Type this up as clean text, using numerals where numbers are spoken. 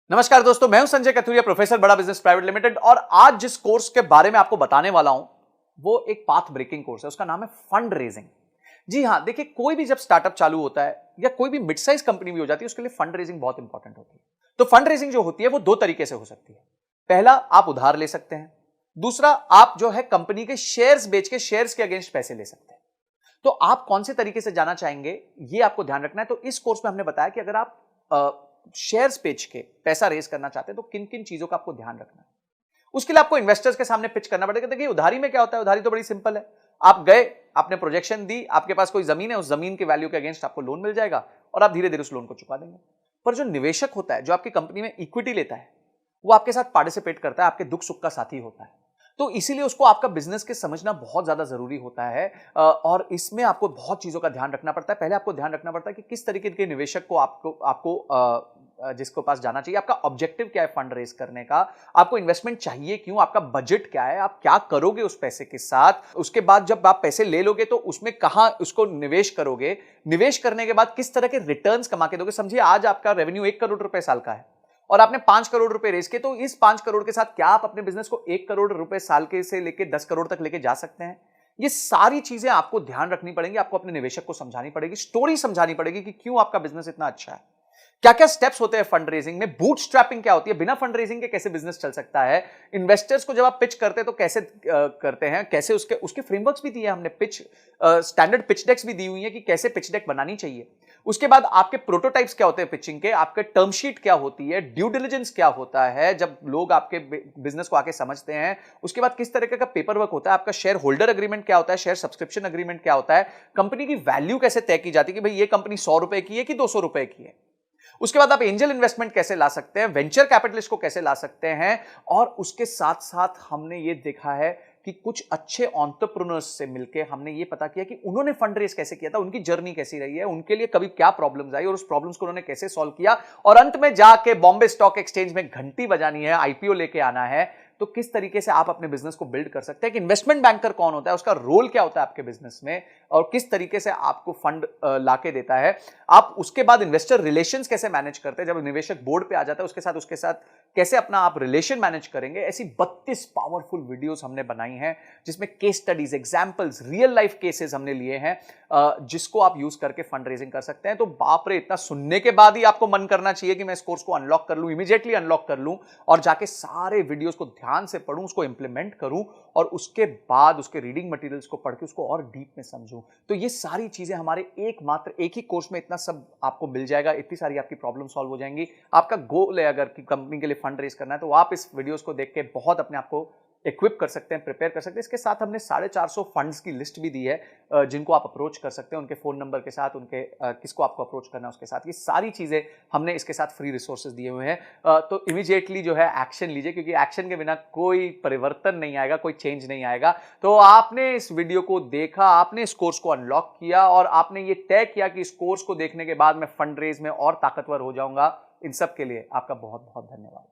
नमस्कार दोस्तों, मैं हूं संजय कथुरिया, प्रोफेसर बड़ा बिजनेस प्राइवेट लिमिटेड। और आज जिस कोर्स के बारे में आपको बताने वाला हूं वो एक पाथ ब्रेकिंग कोर्स है। उसका नाम है फंड रेजिंग। जी हां, देखिए, कोई भी जब स्टार्टअप चालू होता है या कोई भी मिड साइज कंपनी भी हो जाती है, उसके लिए फंड रेजिंग बहुत इंपॉर्टेंट होती है। तो फंड रेजिंग जो होती है वो दो तरीके से हो सकती है। पहला, आप उधार ले सकते हैं। दूसरा, आप जो है कंपनी के शेयर्स बेच के शेयर्स के अगेंस्ट पैसे ले सकते हैं। तो आप कौन से तरीके से जाना चाहेंगे, ये आपको ध्यान रखना है। तो इस कोर्स में हमने बताया कि अगर आप शेयर्स बेच के पैसा रेज करना चाहते हैं तो किन किन चीजों का आपको ध्यान रखना है। उसके लिए आपको इन्वेस्टर्स के सामने पिच करना पड़ेगा। देखिए, उधारी में क्या होता है, उधारी तो बड़ी सिंपल है। आप गए, आपने प्रोजेक्शन दी, आपके पास कोई जमीन है, उस जमीन के वैल्यू के अगेंस्ट आपको लोन मिल जाएगा और आप धीरे धीरे उस लोन को चुका देंगे। पर जो निवेशक होता है, जो आपकी कंपनी में इक्विटी लेता है, वो आपके साथ पार्टिसिपेट करता है, आपके दुख सुख का साथी होता है। तो इसीलिए उसको आपका बिजनेस के समझना बहुत ज्यादा जरूरी होता है। और इसमें आपको बहुत चीजों का ध्यान रखना पड़ता है। पहले आपको ध्यान रखना पड़ता है कि किस तरीके के निवेशक को आपको आपको जिसको पास जाना चाहिए, आपका ऑब्जेक्टिव क्या है फंड रेज करने का, आपको इन्वेस्टमेंट चाहिए क्यों, आपका बजट क्या है, आप क्या करोगे उस पैसे के साथ। उसके बाद जब आप पैसे ले लोगे तो उसमें कहां उसको निवेश करोगे, निवेश करने के बाद किस तरह के रिटर्न्स कमा के दोगे। समझिए, आज आपका रेवेन्यू 1 करोड़ रुपए साल का है और आपने 5 करोड़ रुपए रेज किए, तो इस 5 करोड़ के साथ क्या आप अपने बिजनेस को 1 करोड़ रुपए साल के से लेके 10 करोड़ तक लेके जा सकते हैं। ये सारी चीजें आपको ध्यान रखनी पड़ेंगी, आपको अपने निवेशक को समझानी पड़ेगी, स्टोरी समझानी पड़ेगी कि क्यों आपका बिजनेस इतना अच्छा है। क्या क्या स्टेप्स होते हैं फंड रेजिंग में, बूटस्ट्रैपिंग क्या होती है, बिना फंड रेजिंग के कैसे बिजनेस चल सकता है, इन्वेस्टर्स को जब आप पिच करते हैं तो कैसे करते हैं, कैसे उसके उसके फ्रेमवर्क्स भी दिए हमने, पिच स्टैंडर्ड पिच डेक्स भी दी हुई है कि कैसे पिच डेक बनानी चाहिए। उसके बाद आपके प्रोटोटाइप्स क्या होते हैं पिचिंग के, आपके टर्म शीट क्या होती है, ड्यू डिलिजेंस क्या होता है जब लोग आपके बिजनेस को आके समझते हैं। उसके बाद किस तरीके का पेपर वर्क होता है, आपका शेयर होल्डर एग्रीमेंट क्या होता है, शेयर सब्सक्रिप्शन एग्रीमेंट क्या होता है, कंपनी की वैल्यू कैसे तय की जाती है कि भाई ये कंपनी 100 रुपए की है कि 200 रुपए की है। उसके बाद आप एंजल इन्वेस्टमेंट कैसे ला सकते हैं, वेंचर कैपिटलिस्ट को कैसे ला सकते हैं। और उसके साथ साथ हमने ये देखा है कि कुछ अच्छे एंटरप्रेन्योर्स से मिलके हमने ये पता किया कि उन्होंने फंड रेज कैसे किया था, उनकी जर्नी कैसी रही है, उनके लिए कभी क्या प्रॉब्लम्स आई और उस प्रॉब्लम्स को उन्होंने कैसे सॉल्व किया। और अंत में जाके बॉम्बे स्टॉक एक्सचेंज में घंटी बजानी है, आईपीओ लेके आना है। तो किस तरीके से आप अपने बिजनेस को बिल्ड कर सकते हैं, कि इन्वेस्टमेंट बैंकर कौन होता है, उसका रोल क्या होता है आपके बिजनेस में, और किस तरीके से आपको फंड लाके देता है। आप उसके बाद इन्वेस्टर रिलेशंस कैसे मैनेज करते हैं, जब निवेशक बोर्ड पे आ जाता है उसके साथ कैसे अपना आप रिलेशन मैनेज करेंगे। ऐसी 32 पावरफुल वीडियोस हमने बनाई हैं जिसमें case studies, examples, real life cases हमने लिए हैं, जिसको आप यूज करके फंड रेजिंग कर सकते हैं। तो बाप रे, इतना सुनने के बाद ही आपको मन करना चाहिए कि मैं इस कोर्स को अनलॉक कर लूं, इमीडिएटली अनलॉक कर लूं और जाके सारे वीडियोस को ध्यान से पढूं, उसको इंप्लीमेंट करूं और उसके बाद उसके रीडिंग मटेरियल्स को पढ़ के उसको और डीप में समझूं। तो ये सारी चीजें हमारे एक ही कोर्स में इतना सब आपको मिल जाएगा, इतनी सारी आपकी प्रॉब्लम सॉल्व हो जाएंगी। आपका गोल है अगर कि कंपनी के लिए फंड रेज करना है, तो आप इस वीडियोस को देख के बहुत अपने आप को इक्विप कर सकते हैं, प्रिपेयर कर सकते हैं। इसके साथ हमने 450 फंड्स की लिस्ट भी दी है जिनको आप अप्रोच कर सकते हैं, उनके फोन नंबर के साथ, उनके किसको आपको अप्रोच करना है उसके साथ। ये सारी चीजें हमने इसके साथ फ्री रिसोर्सेज दिए हुए हैं। तो इमीडिएटली जो है एक्शन लीजिए, क्योंकि एक्शन के बिना कोई परिवर्तन नहीं आएगा, कोई चेंज नहीं आएगा। तो आपने इस वीडियो को देखा, आपने इस कोर्स को अनलॉक किया और आपने ये तय किया कि इस कोर्स को देखने के बाद मैं फंड रेज में और ताकतवर हो जाऊंगा। इन सब के लिए आपका बहुत बहुत धन्यवाद।